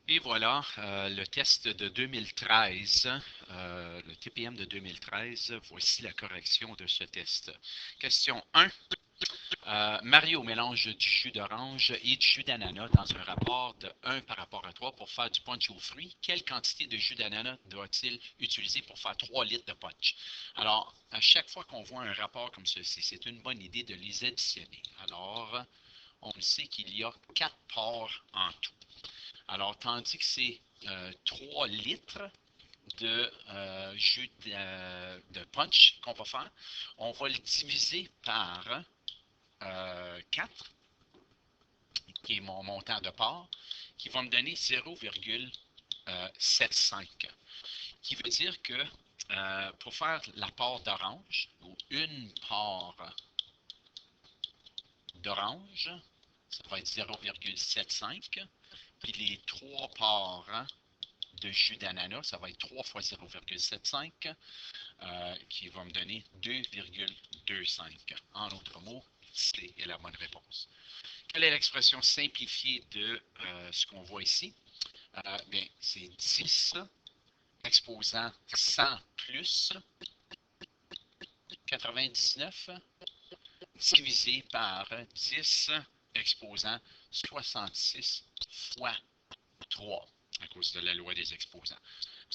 Et voilà, le test de 2013, le TPM de 2013. Voici la correction de ce test. Question 1. Mario mélange du jus d'orange et du jus d'ananas dans un rapport de 1 par rapport à 3 pour faire du punch aux fruits. Quelle quantité de jus d'ananas doit-il utiliser pour faire 3 litres de punch? Alors, à chaque fois qu'on voit un rapport comme ceci, c'est une bonne idée de les additionner. Alors, on sait qu'il y a 4 parts en tout. Alors, tandis que c'est 3 litres de jus de punch qu'on va faire, on va le diviser par 4, qui est mon montant de part, qui va me donner 0,75. Qui veut dire que pour faire la part d'orange, ou une part d'orange, ça va être 0,75. Puis les 3 parts de jus d'ananas, ça va être 3 fois 0,75, qui va me donner 2,25. En d'autres mots, C est la bonne réponse. Quelle est l'expression simplifiée de ce qu'on voit ici? Bien, c'est 10 exposant 100 plus 99 divisé par 10 exposant 66 fois 3 à cause de la loi des exposants.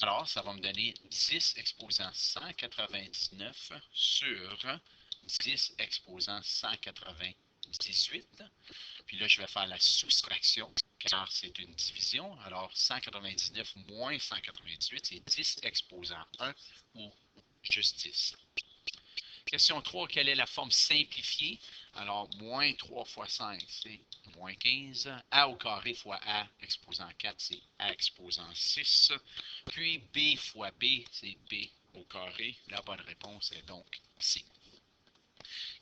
Alors, ça va me donner 10 exposant 199 sur 10 exposant 198. Puis là, je vais faire la soustraction, car c'est une division. Alors, 199 moins 198, c'est 10 exposant 1 ou juste 10. Question 3, quelle est la forme simplifiée? Alors, moins 3 fois 5, c'est moins 15. A au carré fois A exposant 4, c'est A exposant 6. Puis B fois B, c'est B au carré. La bonne réponse est donc C.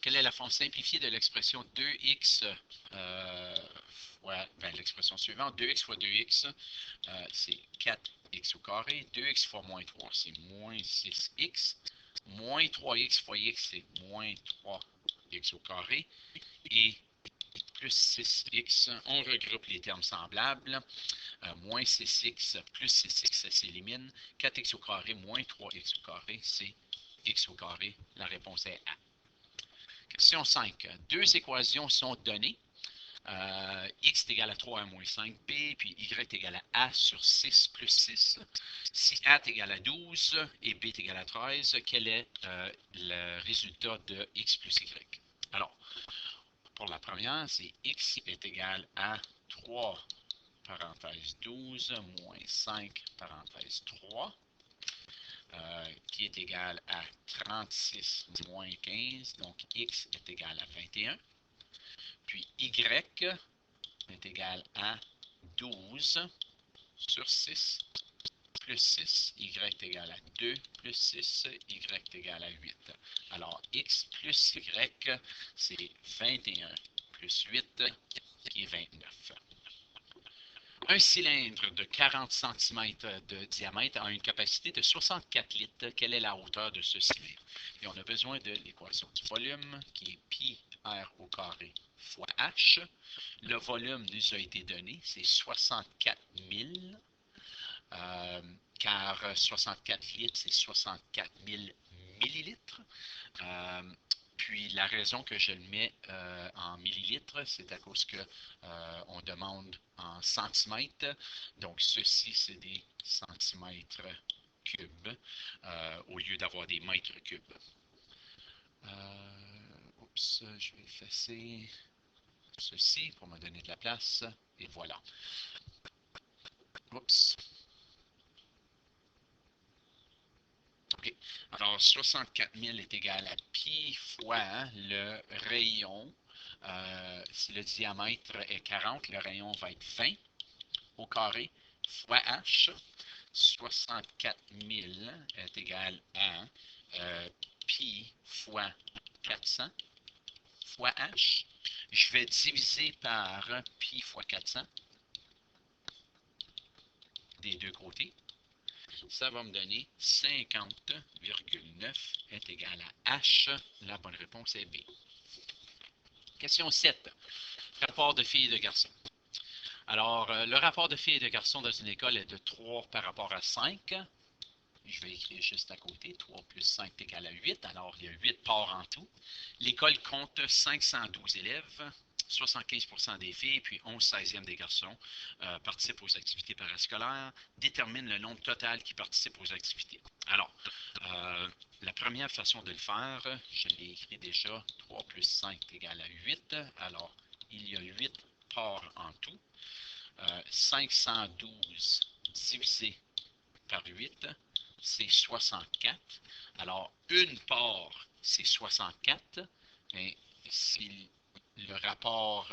Quelle est la forme simplifiée de l'expression 2x fois, l'expression suivante, 2x fois 2x, c'est 4x au carré. 2x fois moins 3, c'est moins 6x. Moins 3x fois x, c'est moins 3x au carré. Et plus 6x, on regroupe les termes semblables. Moins 6x plus 6x, ça s'élimine. 4x au carré moins 3x au carré, c'est x au carré. La réponse est A. Question 5. Deux équations sont données. X est égal à 3 à moins 5b, puis Y est égal à A sur 6 plus 6. Si A est égal à 12 et B est égal à 13, quel est le résultat de X plus Y? Alors, pour la première, c'est X est égal à 3, parenthèse 12, moins 5, parenthèse 3, qui est égal à 36 moins 15, donc X est égal à 21. Puis Y est égal à 12 sur 6 plus 6, Y est égal à 2 plus 6, Y est égal à 8. Alors, X plus Y, c'est 21 plus 8, qui est 29. Un cylindre de 40 cm de diamètre a une capacité de 64 litres. Quelle est la hauteur de ce cylindre? Et on a besoin de l'équation du volume, qui est pi r au carré fois h. Le volume nous a été donné, c'est 64 000, car 64 litres, c'est 64 000 millilitres. Puis la raison que je le mets en millilitres, c'est à cause que on demande en centimètres. Donc ceci, c'est des centimètres cubes au lieu d'avoir des mètres cubes. Oups, je vais effacer ceci pour me donner de la place. Et voilà. Oups. OK. Alors, 64 000 est égal à pi fois le rayon. Si le diamètre est 40, le rayon va être 20 au carré fois h. 64 000 est égal à pi fois 400 fois h. Je vais diviser par pi fois 400 des deux côtés. Ça va me donner 50,9 est égal à H. La bonne réponse est B. Question 7. Rapport de filles et de garçons. Alors, le rapport de filles et de garçons dans une école est de 3 par rapport à 5. Je vais écrire juste à côté. 3 plus 5 est égal à 8. Alors, il y a 8 parts en tout. L'école compte 512 élèves. 75% des filles, puis 11/16e des garçons participent aux activités parascolaires. Détermine le nombre total qui participe aux activités. Alors, la première façon de le faire, je l'ai écrit déjà, 3 plus 5 est égal à 8. Alors, il y a 8 parts en tout. 512 divisé par 8, c'est 64. Alors, une part, c'est 64. Mais si le rapport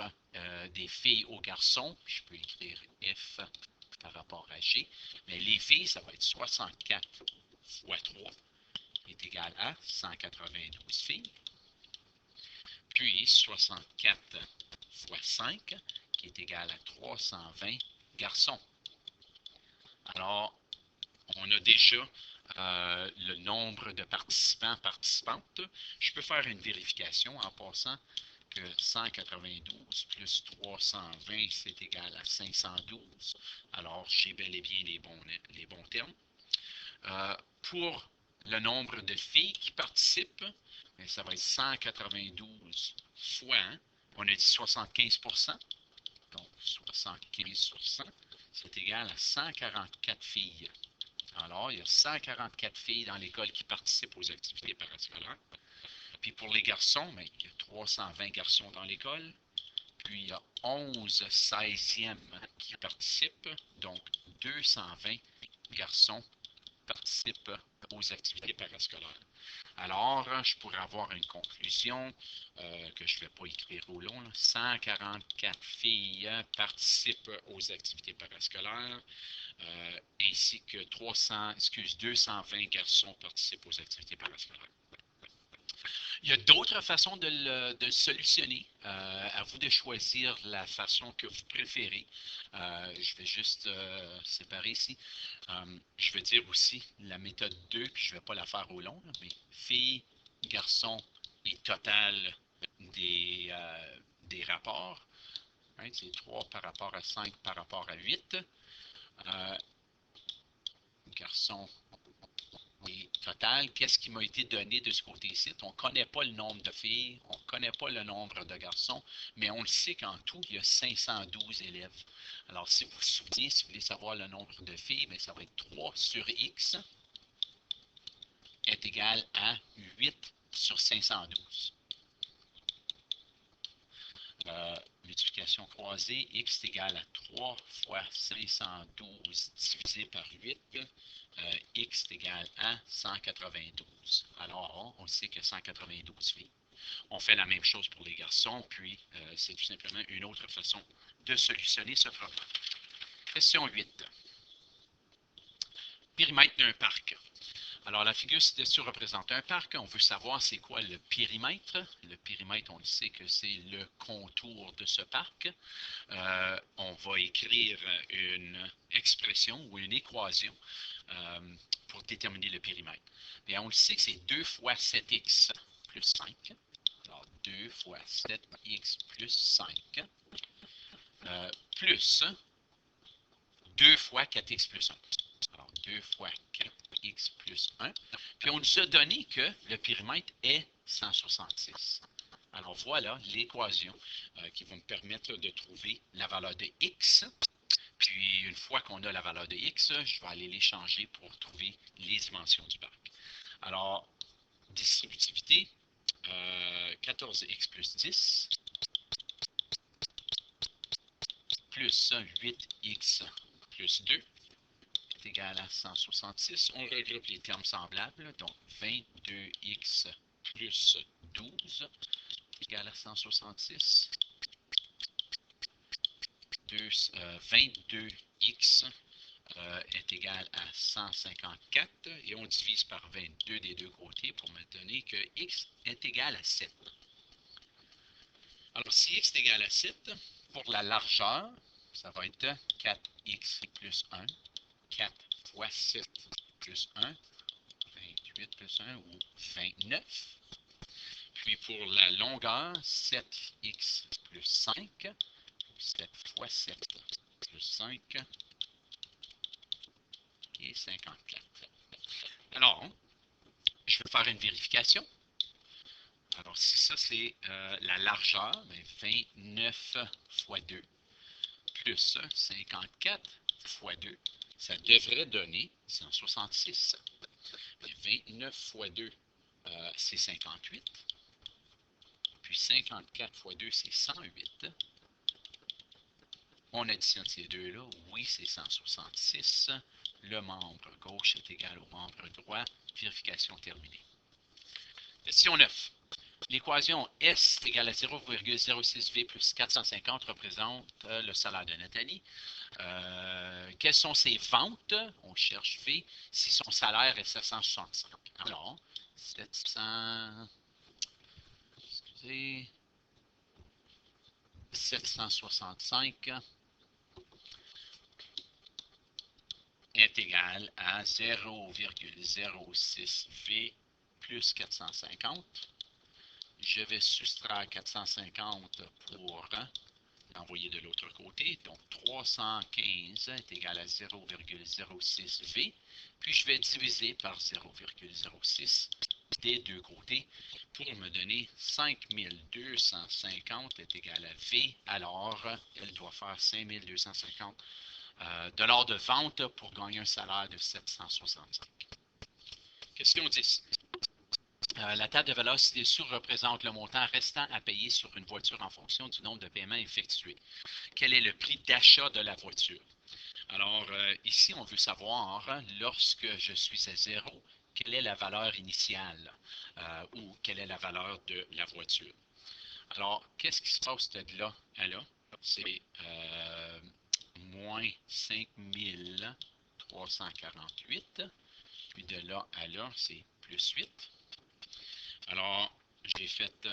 des filles aux garçons, je peux écrire F par rapport à G, mais les filles, ça va être 64 fois 3 est égal à 192 filles. Puis 64 fois 5 qui est égal à 320 garçons. Alors, on a déjà le nombre de participants, participantes. Je peux faire une vérification en passant que 192 plus 320, c'est égal à 512. Alors, j'ai bel et bien les bons termes. Pour le nombre de filles qui participent, ça va être 192 fois, on a dit 75%, donc 75%, c'est égal à 144 filles. Alors, il y a 144 filles dans l'école qui participent aux activités parascolaires. Puis pour les garçons, il y a 320 garçons dans l'école. Puis il y a 11/16e qui participent. Donc, 220 garçons participent aux activités parascolaires. Alors, je pourrais avoir une conclusion que je ne vais pas écrire au long. 144 filles participent aux activités parascolaires. Ainsi que 220 garçons participent aux activités parascolaires. Il y a d'autres façons de le solutionner. À vous de choisir la façon que vous préférez. Je vais juste séparer ici. Je vais dire aussi la méthode 2, puis je ne vais pas la faire au long, mais filles, garçons et total des rapports. Hein, c'est 3 par rapport à 5 par rapport à 8. Garçons et total, qu'est-ce qui m'a été donné de ce côté-ci? On ne connaît pas le nombre de filles, on ne connaît pas le nombre de garçons, mais on le sait qu'en tout, il y a 512 élèves. Alors, si vous vous souvenez, si vous voulez savoir le nombre de filles, bien, ça va être 3 sur x est égal à 8 sur 512. Multiplication croisée, x est égal à 3 fois 512 divisé par 8. X est égal à 192. Alors, on sait que 192 filles. On fait la même chose pour les garçons, puis c'est tout simplement une autre façon de solutionner ce problème. Question 8. Périmètre d'un parc. Alors, la figure ci-dessus représente un parc. On veut savoir c'est quoi le périmètre. Le périmètre, on le sait que c'est le contour de ce parc. On va écrire une expression ou une équation pour déterminer le périmètre. Bien, on le sait que c'est 2 fois 7x plus 5. Alors, 2 fois 7x plus 5 plus 2 fois 4x plus 1. Alors, 2 fois 4x plus 1. Puis, on nous a donné que le périmètre est 166. Alors, voilà l'équation qui va me permettre de trouver la valeur de x. Puis, une fois qu'on a la valeur de x, je vais aller les changer pour trouver les dimensions du parc. Alors, distributivité, 14x plus 10 plus 8x plus 2 est égal à 166. On regroupe les termes semblables, donc 22x plus 12 est égal à 166. 22x est égal à 154 et on divise par 22 des deux côtés pour me donner que x est égal à 7. Alors, si x est égal à 7, pour la largeur, ça va être 4x plus 1, 4 fois 7 plus 1, 28 plus 1 ou 29. Puis pour la longueur, 7x plus 5, 7 fois 7, plus 5 et 54. Alors, je vais faire une vérification. Alors, si ça, c'est la largeur, 29 fois 2 plus 54 fois 2, ça devrait donner 166. 29 fois 2, c'est 58. Puis 54 fois 2, c'est 108. On additionne ces deux-là. Oui, c'est 166. Le membre gauche est égal au membre droit. Vérification terminée. Question 9. L'équation S égale à 0,06V plus 450 représente le salaire de Nathalie. Quelles sont ses ventes? On cherche V si son salaire est 765. Alors, 700... Excusez... 765 est égal à 0,06V plus 450. Je vais soustraire 450 pour l'envoyer de l'autre côté. Donc, 315 est égal à 0,06V. Puis, je vais diviser par 0,06 des deux côtés pour me donner 5250 est égal à V. Alors, elle doit faire 5250 dollars de vente pour gagner un salaire de 765. Question 10. La table de valeur ci-dessous représente le montant restant à payer sur une voiture en fonction du nombre de paiements effectués. Quel est le prix d'achat de la voiture? Alors, ici, on veut savoir, lorsque je suis à 0, quelle est la valeur initiale ou quelle est la valeur de la voiture. Alors, qu'est-ce qui se passe de là à là? C'est moins 5348. Puis de là à là, c'est plus 8. Alors, j'ai fait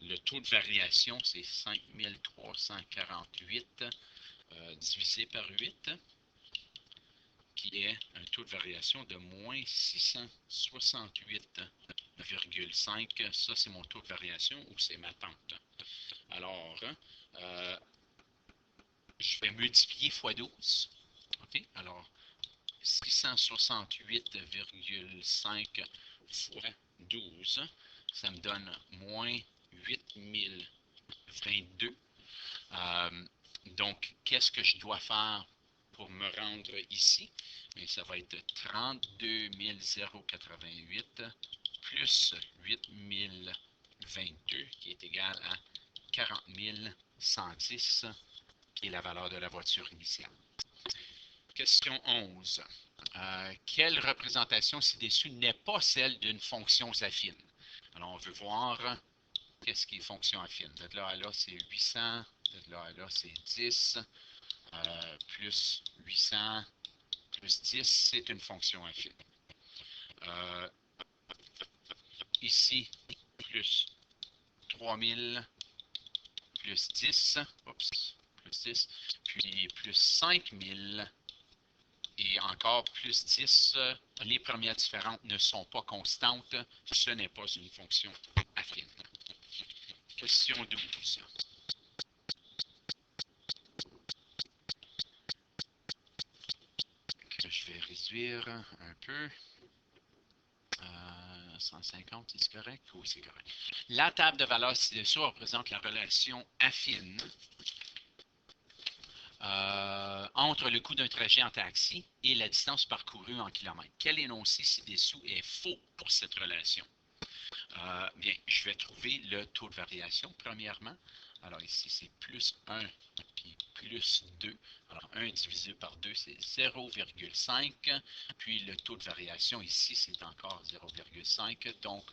le taux de variation, c'est 5348 divisé par 8, qui est un taux de variation de moins 668,5. Ça, c'est mon taux de variation ou c'est ma tente. Alors, je vais multiplier x 12. OK? Alors, 668,5 fois 12, ça me donne moins 8022. Donc, qu'est-ce que je dois faire pour me rendre ici? Bien, ça va être 32 088 plus 8022, qui est égal à 40 110, qui est la valeur de la voiture initiale. Question 11. Quelle représentation ci-dessus n'est pas celle d'une fonction affine? Alors, on veut voir qu'est-ce qui est fonction affine. De là à là, c'est 800. De là à là, c'est 10. Plus 800 plus 10, c'est une fonction affine. Ici, plus 3000 plus 10. Oups, plus 10. Puis plus 5000. Et encore plus 10, les premières différentes ne sont pas constantes. Ce n'est pas une fonction affine. Question 12. Je vais réduire un peu. 150, c'est correct? Oui, c'est correct. La table de valeur ci-dessous représente la relation affine entre le coût d'un trajet en taxi et la distance parcourue en kilomètres. Quel énoncé ci-dessous est faux pour cette relation? Bien, je vais trouver le taux de variation, premièrement. Alors ici, c'est plus 1, puis plus 2. Alors 1 divisé par 2, c'est 0,5. Puis le taux de variation ici, c'est encore 0,5. Donc,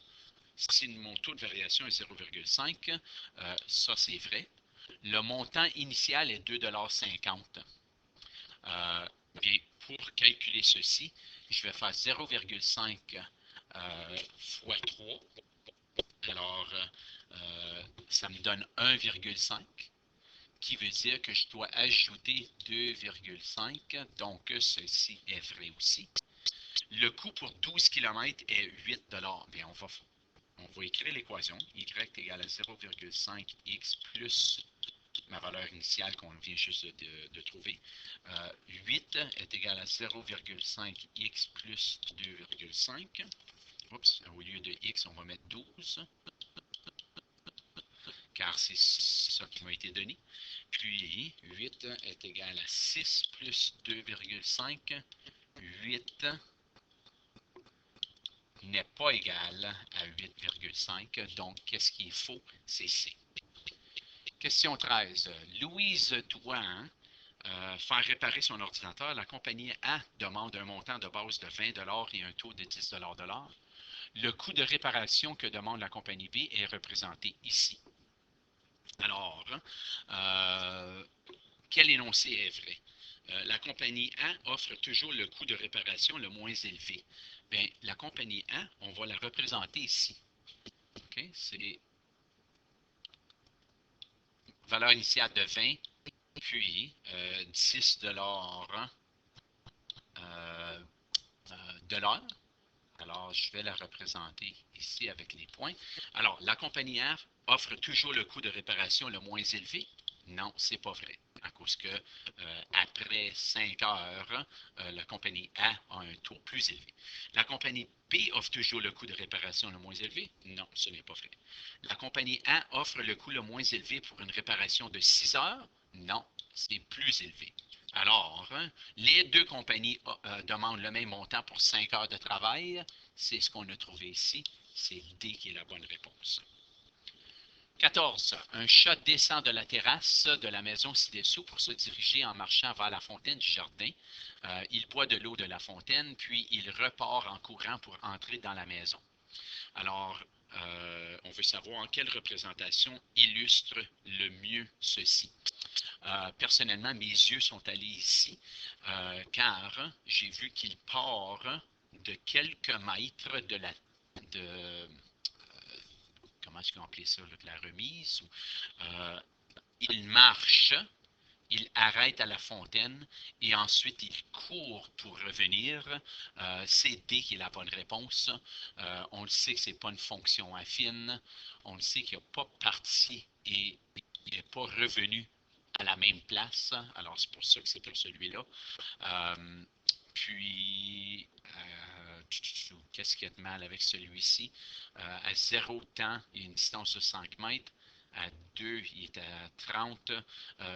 si mon taux de variation est 0,5, ça c'est vrai. Le montant initial est 2,50 $. Bien, pour calculer ceci, je vais faire 0,5 fois 3. Alors, ça me donne 1,5, qui veut dire que je dois ajouter 2,5. Donc, ceci est vrai aussi. Le coût pour 12 km est 8 $. Bien, on va écrire l'équation. Y est égal à 0,5x plus ma valeur initiale qu'on vient juste de trouver. 8 est égal à 0,5x plus 2,5. Oups, au lieu de x, on va mettre 12, car c'est ça qui m'a été donné. Puis 8 est égal à 6 plus 2,5. 8 n'est pas égal à 8,5. Donc, qu'est-ce qu'il faut? C'est C. Question 13. Louise doit faire réparer son ordinateur. La compagnie A demande un montant de base de 20 $ et un taux de 10 $ de l'heure. Le coût de réparation que demande la compagnie B est représenté ici. Alors, quel énoncé est vrai? La compagnie A offre toujours le coût de réparation le moins élevé. Bien, la compagnie A, on va la représenter ici. Okay? C'est valeur initiale de 20, puis 10 $ de l'heure. Alors, je vais la représenter ici avec les points. Alors, la compagnie A offre toujours le coût de réparation le moins élevé. Non, c'est pas vrai. À cause que après 5 heures, la compagnie A a un taux plus élevé. La compagnie B offre toujours le coût de réparation le moins élevé. Non, ce n'est pas vrai. La compagnie A offre le coût le moins élevé pour une réparation de 6 heures. Non, c'est plus élevé. Alors, les deux compagnies demandent le même montant pour 5 heures de travail. C'est ce qu'on a trouvé ici. C'est D qui est la bonne réponse. 14. Un chat descend de la terrasse de la maison ci-dessous pour se diriger en marchant vers la fontaine du jardin. Il boit de l'eau de la fontaine, puis il repart en courant pour entrer dans la maison. Alors, on veut savoir quelle représentation illustre le mieux ceci. Personnellement, mes yeux sont allés ici, car j'ai vu qu'il part de quelques mètres de la... comment est-ce qu'on appelait ça, de la remise? Il marche, il arrête à la fontaine et ensuite il court pour revenir. C'est D qui est la bonne réponse. On le sait que ce n'est pas une fonction affine. On le sait qu'il n'a pas parti et il n'est pas revenu à la même place. Alors, c'est pour ça que c'est pour celui-là. Puis, qu'est-ce qu'il y a de mal avec celui-ci? À 0 temps, il y a une distance de 5 mètres. À 2, il est à 30.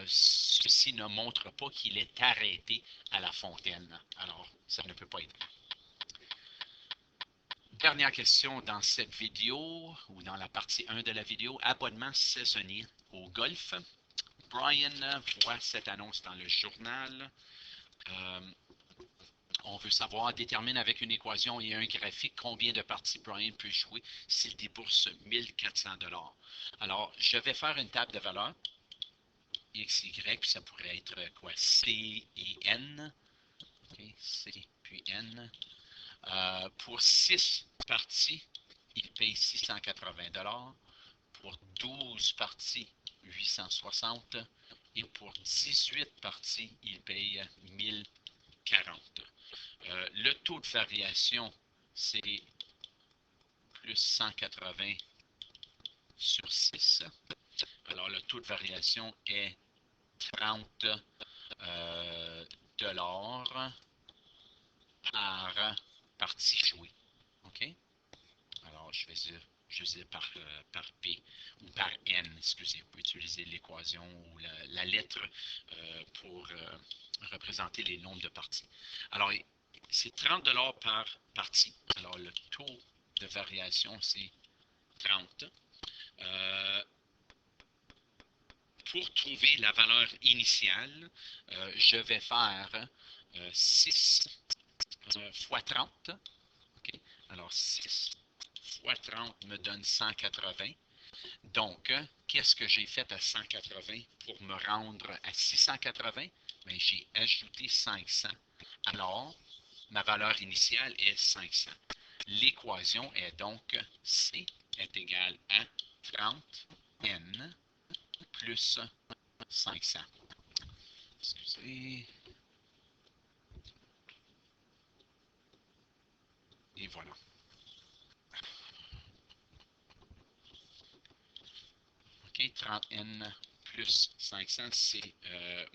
Ceci ne montre pas qu'il est arrêté à la fontaine. Alors, ça ne peut pas être. Dernière question dans cette vidéo, ou dans la partie 1 de la vidéo, abonnement saisonnier au golf. Brian voit cette annonce dans le journal. On veut savoir, détermine avec une équation et un graphique combien de parties Brian peut jouer s'il débourse 1400 $. Alors, je vais faire une table de valeurs. X, Y, puis ça pourrait être quoi? C et N. Okay, C puis N. Pour 6 parties, il paye 680 $. Pour 12 parties, 860. Et pour 18 parties, il paye 1040. Le taux de variation, c'est plus 180 sur 6. Alors, le taux de variation est 30 $ par partie jouée. OK? Alors, je vais dire par P ou par N, excusez, vous pouvez utiliser l'équation ou la lettre pour représenter les nombres de parties. Alors, c'est 30 $ par partie. Alors, le taux de variation, c'est 30. Pour trouver la valeur initiale, je vais faire 6 fois 30. Okay? Alors, 6 fois 30 me donne 180. Donc, qu'est-ce que j'ai fait à 180 pour me rendre à 680? Bien, j'ai ajouté 500. Alors, ma valeur initiale est 500. L'équation est donc C est égal à 30N plus 500. Excusez. Et voilà. OK, 30N plus 500, c'est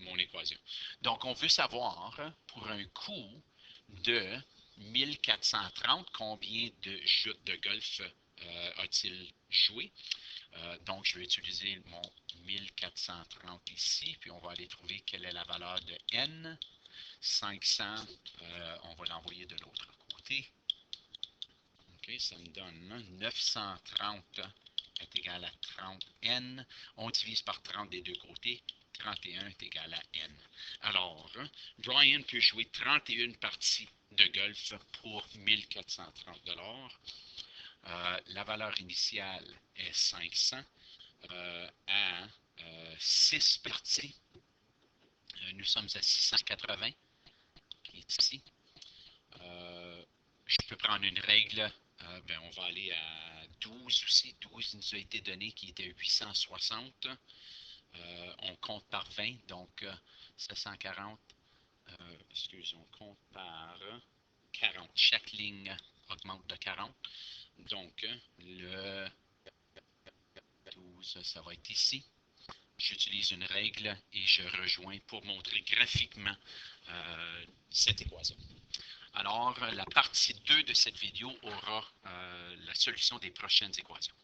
mon équation. Donc, on veut savoir, pour un coût de 1430, combien de joutes de golf a-t-il joué? Donc, je vais utiliser mon 1430 ici, puis on va aller trouver quelle est la valeur de n. 500, on va l'envoyer de l'autre côté. OK, ça me donne 930 est égal à 30n. On divise par 30 des deux côtés. 31 est égal à n. Alors, Brian peut jouer 31 parties de golf pour 1430 $. La valeur initiale est 500 à 6 parties. Nous sommes à 680, qui est ici. Je peux prendre une règle. On va aller à 12 aussi. 12 nous a été donné qui était 860. On compte par 20, donc 740. On compte par 40. Chaque ligne augmente de 40. Donc, le 12, ça va être ici. J'utilise une règle et je rejoins pour montrer graphiquement cette équation. Alors, la partie 2 de cette vidéo aura la solution des prochaines équations.